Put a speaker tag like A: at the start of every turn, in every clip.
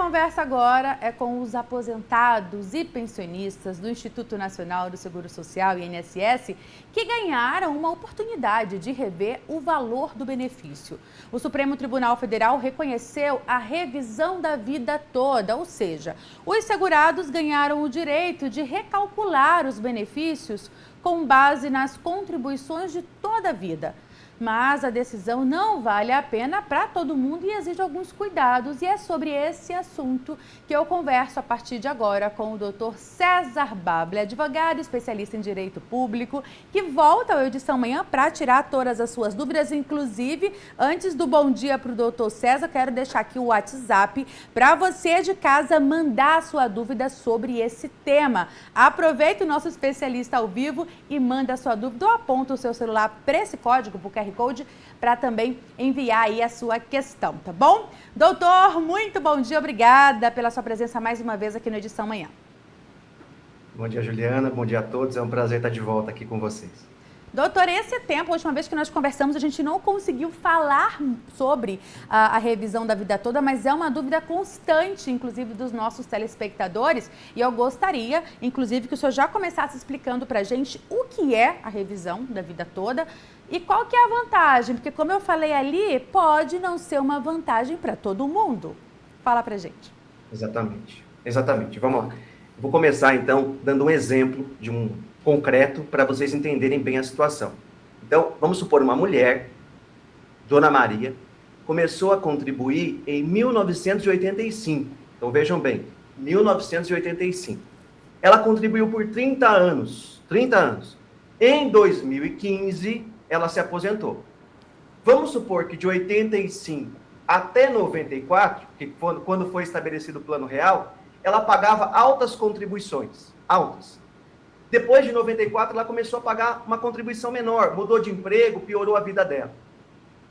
A: conversa agora é com os aposentados e pensionistas do Instituto Nacional do Seguro Social, INSS, que ganharam uma oportunidade de rever o valor do benefício. O Supremo Tribunal Federal reconheceu a revisão da vida toda, ou seja, os segurados ganharam o direito de recalcular os benefícios com base nas contribuições de toda a vida. Mas a decisão não vale a pena para todo mundo e exige alguns cuidados. E é sobre esse assunto que eu converso a partir de agora com o Dr. César Bable, advogado especialista em direito público, que volta ao Edição Manhã para tirar todas as suas dúvidas. Inclusive, antes do bom dia para o Dr. César, quero deixar aqui o WhatsApp para você de casa mandar a sua dúvida sobre esse tema. Aproveita o nosso especialista ao vivo e manda a sua dúvida ou aponta o seu celular para esse código, para o QR Code, para também enviar aí a sua questão, tá bom? Doutor, muito bom dia, obrigada pela sua presença mais uma vez aqui no Edição Manhã.
B: Bom dia, Juliana, bom dia a todos, é um prazer estar de volta aqui com vocês.
A: Doutor, esse tempo, a última vez que nós conversamos, a gente não conseguiu falar sobre a revisão da vida toda, mas é uma dúvida constante, inclusive, dos nossos telespectadores. E eu gostaria, inclusive, que o senhor já começasse explicando para a gente o que é a revisão da vida toda e qual que é a vantagem, porque, como eu falei ali, pode não ser uma vantagem para todo mundo. Fala para a gente.
B: Exatamente. Vamos lá. Vou começar, então, dando um exemplo de um concreto para vocês entenderem bem a situação. Então, vamos supor uma mulher, Dona Maria, começou a contribuir em 1985. Então, vejam bem, 1985. Ela contribuiu por 30 anos. Em 2015, ela se aposentou. Vamos supor que de 85 até 94, que quando foi estabelecido o Plano Real, ela pagava altas contribuições, altas. Depois de 94, ela começou a pagar uma contribuição menor, mudou de emprego, piorou a vida dela.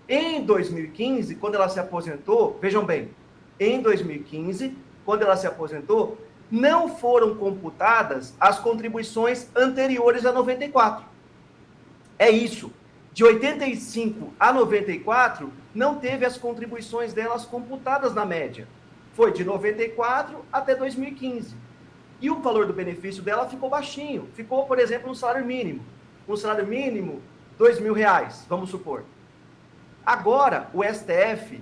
B: Em 2015, quando ela se aposentou, vejam bem, em 2015, quando ela se aposentou, não foram computadas as contribuições anteriores a 94. É isso. De 85 a 94, não teve as contribuições delas computadas na média. Foi de 94 até 2015. E o valor do benefício dela ficou baixinho. Ficou, por exemplo, no salário mínimo. Um salário mínimo, R$2.000, vamos supor. Agora, o STF,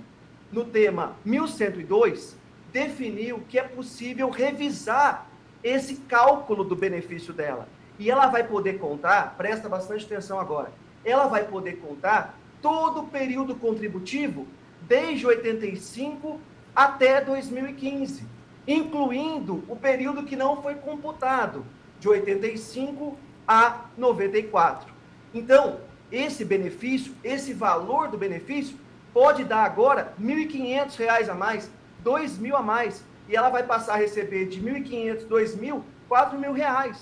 B: no tema 1102, definiu que é possível revisar esse cálculo do benefício dela. E ela vai poder contar, presta bastante atenção agora, ela vai poder contar todo o período contributivo desde 85 até 2015. Incluindo o período que não foi computado, de 85 a 94. Então, esse benefício, esse valor do benefício, pode dar agora R$1.500 a mais, R$2.000 a mais, e ela vai passar a receber de R$1.500, R$2.000, R$4.000.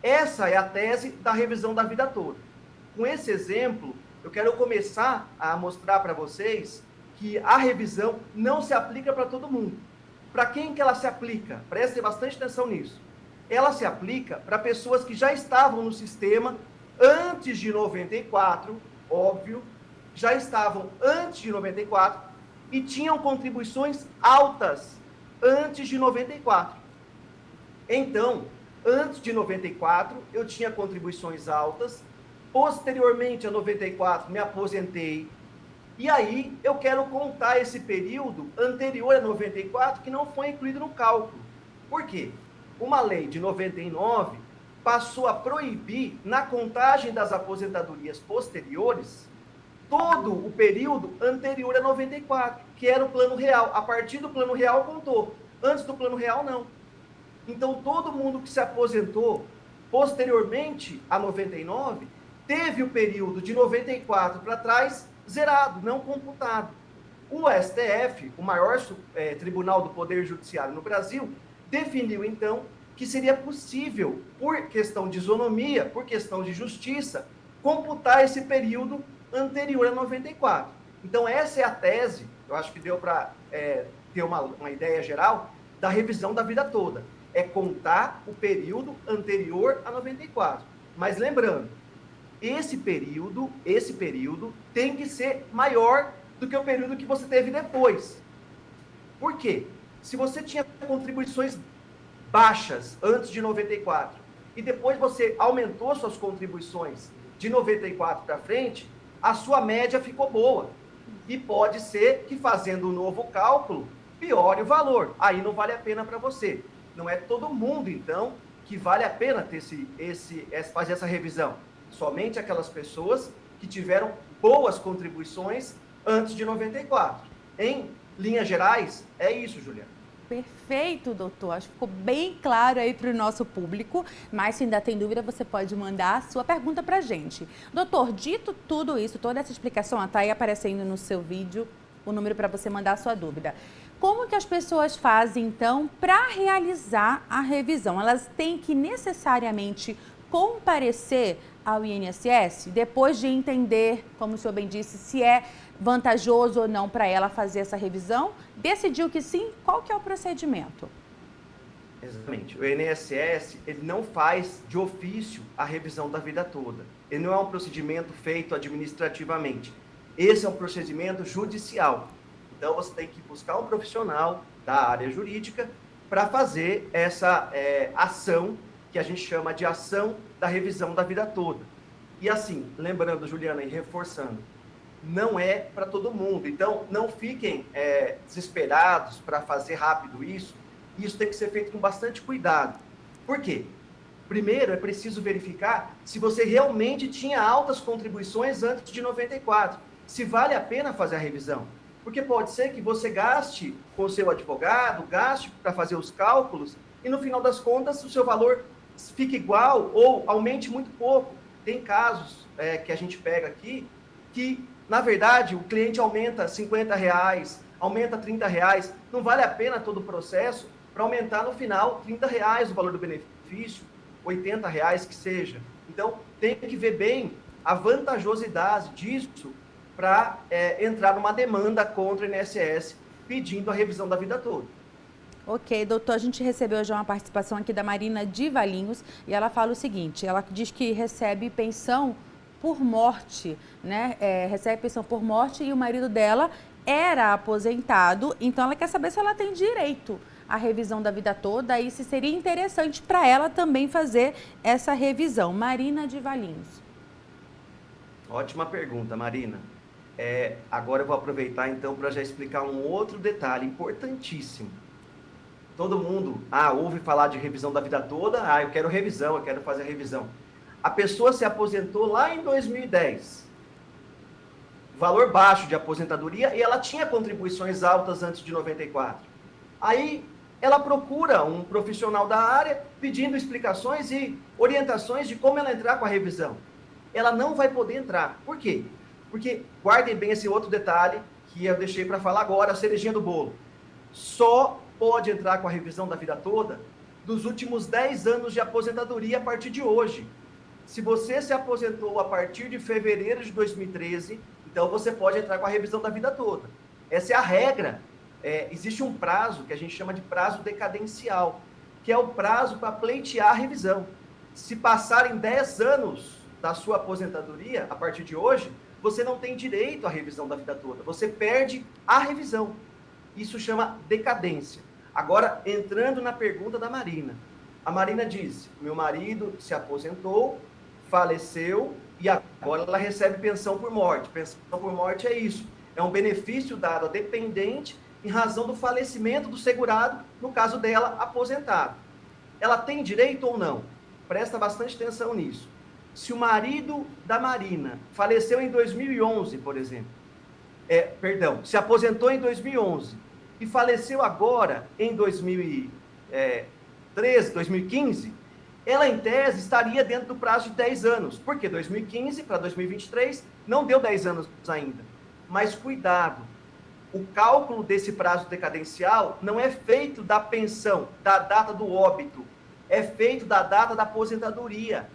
B: Essa é a tese da revisão da vida toda. Com esse exemplo, eu quero começar a mostrar para vocês que a revisão não se aplica para todo mundo. Para quem que ela se aplica? Prestem bastante atenção nisso. Ela se aplica para pessoas que já estavam no sistema antes de 94, óbvio, já estavam antes de 94 e tinham contribuições altas antes de 94. Então, antes de 94, eu tinha contribuições altas, posteriormente a 94, me aposentei. E aí, eu quero contar esse período anterior a 94 que não foi incluído no cálculo. Por quê? Uma lei de 99 passou a proibir, na contagem das aposentadorias posteriores, todo o período anterior a 94, que era o Plano Real. A partir do Plano Real, contou. Antes do Plano Real, não. Então, todo mundo que se aposentou posteriormente a 99, teve o período de 94 para trás zerado, não computado. O STF, o maior tribunal do Poder Judiciário no Brasil, definiu, então, que seria possível, por questão de isonomia, por questão de justiça, computar esse período anterior a 94. Então, essa é a tese, eu acho que deu para ter uma ideia geral, da revisão da vida toda. É contar o período anterior a 94. Mas lembrando, esse período tem que ser maior do que o período que você teve depois. Por quê? Se você tinha contribuições baixas antes de 94 e depois você aumentou suas contribuições de 94 para frente, a sua média ficou boa. E pode ser que fazendo um novo cálculo, piore o valor. Aí não vale a pena para você. Não é todo mundo, então, que vale a pena ter fazer essa revisão. Somente aquelas pessoas que tiveram boas contribuições antes de 94. Em linhas gerais, é isso, Juliana.
A: Perfeito, doutor. Acho que ficou bem claro aí para o nosso público, mas se ainda tem dúvida, você pode mandar a sua pergunta para a gente. Doutor, dito tudo isso, toda essa explicação, está aí aparecendo no seu vídeo o número para você mandar a sua dúvida. Como que as pessoas fazem, então, para realizar a revisão? Elas têm que necessariamente comparecer ao INSS, depois de entender, como o senhor bem disse, se é vantajoso ou não para ela fazer essa revisão, decidiu que sim, qual que é o procedimento?
B: Exatamente. O INSS, ele não faz de ofício a revisão da vida toda. Ele não é um procedimento feito administrativamente. Esse é um procedimento judicial. Então, você tem que buscar um profissional da área jurídica para fazer essa ação, que a gente chama de ação da revisão da vida toda. E assim, lembrando, Juliana, e reforçando, não é para todo mundo. Então, não fiquem desesperados para fazer rápido isso. Isso tem que ser feito com bastante cuidado. Por quê? Primeiro, é preciso verificar se você realmente tinha altas contribuições antes de 94. Se vale a pena fazer a revisão. Porque pode ser que você gaste com o seu advogado, gaste para fazer os cálculos, e no final das contas o seu valor fique igual ou aumente muito pouco. Tem casos que a gente pega aqui que, na verdade, o cliente aumenta R$50, aumenta R$30. Não vale a pena todo o processo para aumentar no final R$30 o valor do benefício, R$80 que seja. Então, tem que ver bem a vantajosidade disso para entrar numa demanda contra o INSS pedindo a revisão da vida toda.
A: Ok, doutor, a gente recebeu já uma participação aqui da Marina de Valinhos e ela fala o seguinte, ela diz que recebe pensão por morte, né? Recebe pensão por morte e o marido dela era aposentado, então ela quer saber se ela tem direito à revisão da vida toda e se seria interessante para ela também fazer essa revisão. Marina de Valinhos.
B: Ótima pergunta, Marina. Agora eu vou aproveitar então para já explicar um outro detalhe importantíssimo. Todo mundo ouve falar de revisão da vida toda, eu quero revisão, eu quero fazer a revisão. A pessoa se aposentou lá em 2010, valor baixo de aposentadoria, e ela tinha contribuições altas antes de 94. Aí ela procura um profissional da área pedindo explicações e orientações de como ela entrar com a revisão. Ela não vai poder entrar. Por quê? Porque, guardem bem esse outro detalhe que eu deixei para falar agora, a cerejinha do bolo. Só pode entrar com a revisão da vida toda dos últimos 10 anos de aposentadoria a partir de hoje. Se você se aposentou a partir de fevereiro de 2013, então você pode entrar com a revisão da vida toda. Essa é a regra. Existe um prazo que a gente chama de prazo decadencial, que é o prazo para pleitear a revisão. Se passarem 10 anos da sua aposentadoria, a partir de hoje, você não tem direito à revisão da vida toda. Você perde a revisão. Isso chama decadência. Agora, entrando na pergunta da Marina. A Marina disse, meu marido se aposentou, faleceu e agora ela recebe pensão por morte. Pensão por morte é isso. É um benefício dado a dependente em razão do falecimento do segurado, no caso dela, aposentado. Ela tem direito ou não? Presta bastante atenção nisso. Se o marido da Marina faleceu em 2011, por exemplo, se aposentou em 2011 e faleceu agora em 2013, 2015, ela, em tese, estaria dentro do prazo de 10 anos. Porque 2015 para 2023 não deu 10 anos ainda. Mas cuidado, o cálculo desse prazo decadencial não é feito da pensão, da data do óbito, é feito da data da aposentadoria.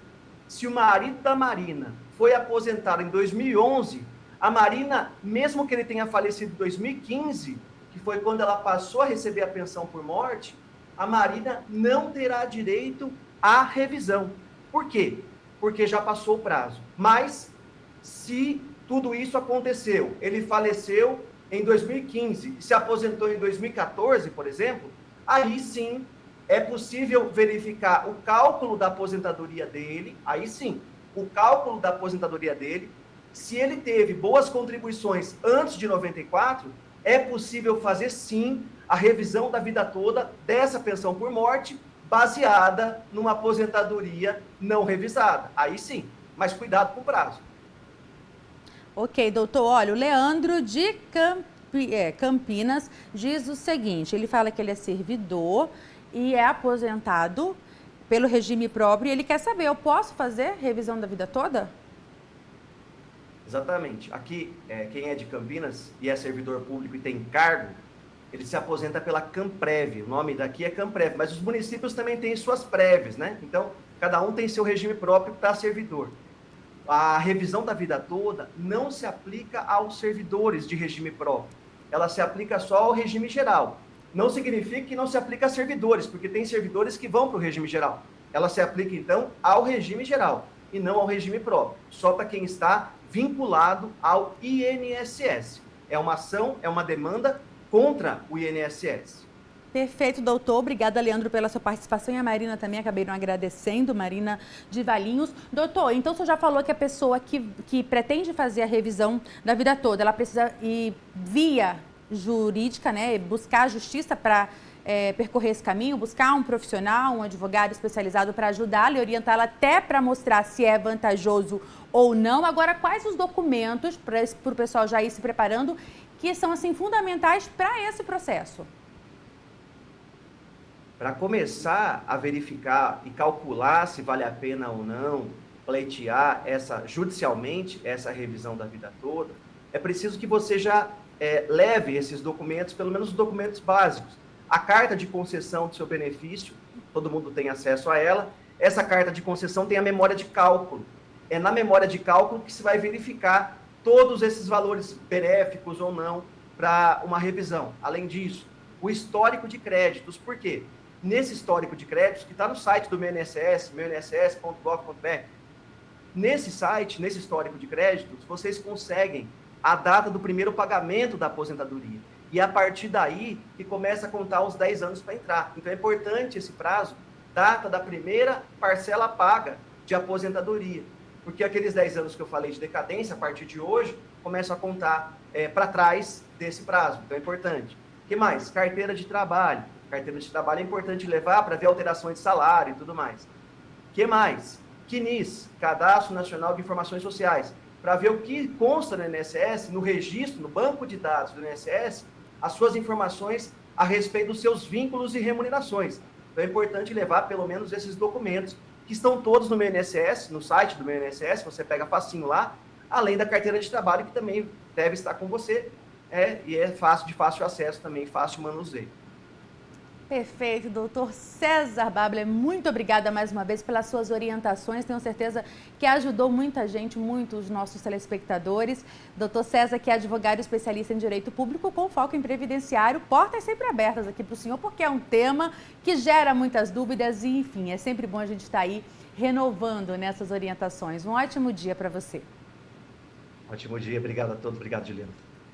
B: Se o marido da Marina foi aposentado em 2011, a Marina, mesmo que ele tenha falecido em 2015, que foi quando ela passou a receber a pensão por morte, a Marina não terá direito à revisão. Por quê? Porque já passou o prazo. Mas, se tudo isso aconteceu, ele faleceu em 2015 e se aposentou em 2014, por exemplo, aí sim é possível verificar o cálculo da aposentadoria dele, aí sim, o cálculo da aposentadoria dele. Se ele teve boas contribuições antes de 94, é possível fazer sim a revisão da vida toda dessa pensão por morte, baseada numa aposentadoria não revisada. Aí sim, mas cuidado com o prazo.
A: Ok, doutor. Olha, o Leandro de Campinas diz o seguinte, ele fala que ele é servidor e é aposentado pelo regime próprio e ele quer saber, eu posso fazer revisão da vida toda?
B: Exatamente. Aqui, quem é de Campinas e é servidor público e tem cargo, ele se aposenta pela Camprev. O nome daqui é Camprev, mas os municípios também têm suas preves, né? Então, cada um tem seu regime próprio para servidor. A revisão da vida toda não se aplica aos servidores de regime próprio. Ela se aplica só ao regime geral. Não significa que não se aplica a servidores, porque tem servidores que vão para o regime geral. Ela se aplica, então, ao regime geral e não ao regime próprio. Só para quem está vinculado ao INSS. É uma ação, é uma demanda contra o INSS.
A: Perfeito, doutor. Obrigada, Leandro, pela sua participação e a Marina também acabaram agradecendo, Marina de Valinhos. Doutor, então o senhor já falou que a pessoa que pretende fazer a revisão da vida toda, ela precisa ir via jurídica, né, buscar a justiça para percorrer esse caminho, buscar um profissional, um advogado especializado para ajudá-la e orientá-la até para mostrar se é vantajoso ou não. Agora, quais os documentos para o pessoal já ir se preparando que são assim fundamentais para esse processo?
B: Para começar a verificar e calcular se vale a pena ou não pleitear judicialmente essa revisão da vida toda, é preciso que você já leve esses documentos, pelo menos os documentos básicos. A carta de concessão do seu benefício, todo mundo tem acesso a ela. Essa carta de concessão tem a memória de cálculo. É na memória de cálculo que se vai verificar todos esses valores benéficos ou não para uma revisão. Além disso, o histórico de créditos. Por quê? Nesse histórico de créditos, que está no site do meu INSS, meuinss.gov.br, nesse site, nesse histórico de créditos, vocês conseguem a data do primeiro pagamento da aposentadoria. E a partir daí, que começa a contar os 10 anos para entrar. Então é importante esse prazo, data da primeira parcela paga de aposentadoria. Porque aqueles 10 anos que eu falei de decadência, a partir de hoje, começam a contar para trás desse prazo. Então é importante. O que mais? Carteira de trabalho. Carteira de trabalho é importante levar para ver alterações de salário e tudo mais. O que mais? CNIS, Cadastro Nacional de Informações Sociais, para ver o que consta no INSS, no registro, no banco de dados do INSS, as suas informações a respeito dos seus vínculos e remunerações. Então é importante levar pelo menos esses documentos, que estão todos no meu INSS, no site do meu INSS, você pega facinho lá, além da carteira de trabalho, que também deve estar com você, e é de fácil acesso também, fácil manuseio.
A: Perfeito, doutor César Babler, muito obrigada mais uma vez pelas suas orientações, tenho certeza que ajudou muita gente, muitos nossos telespectadores. Doutor César, que é advogado especialista em direito público com foco em previdenciário, portas sempre abertas aqui para o senhor, porque é um tema que gera muitas dúvidas e, enfim, é sempre bom a gente estar aí renovando nessas orientações. Um ótimo dia para você.
B: Ótimo dia, obrigado a todos, obrigado, Juliana.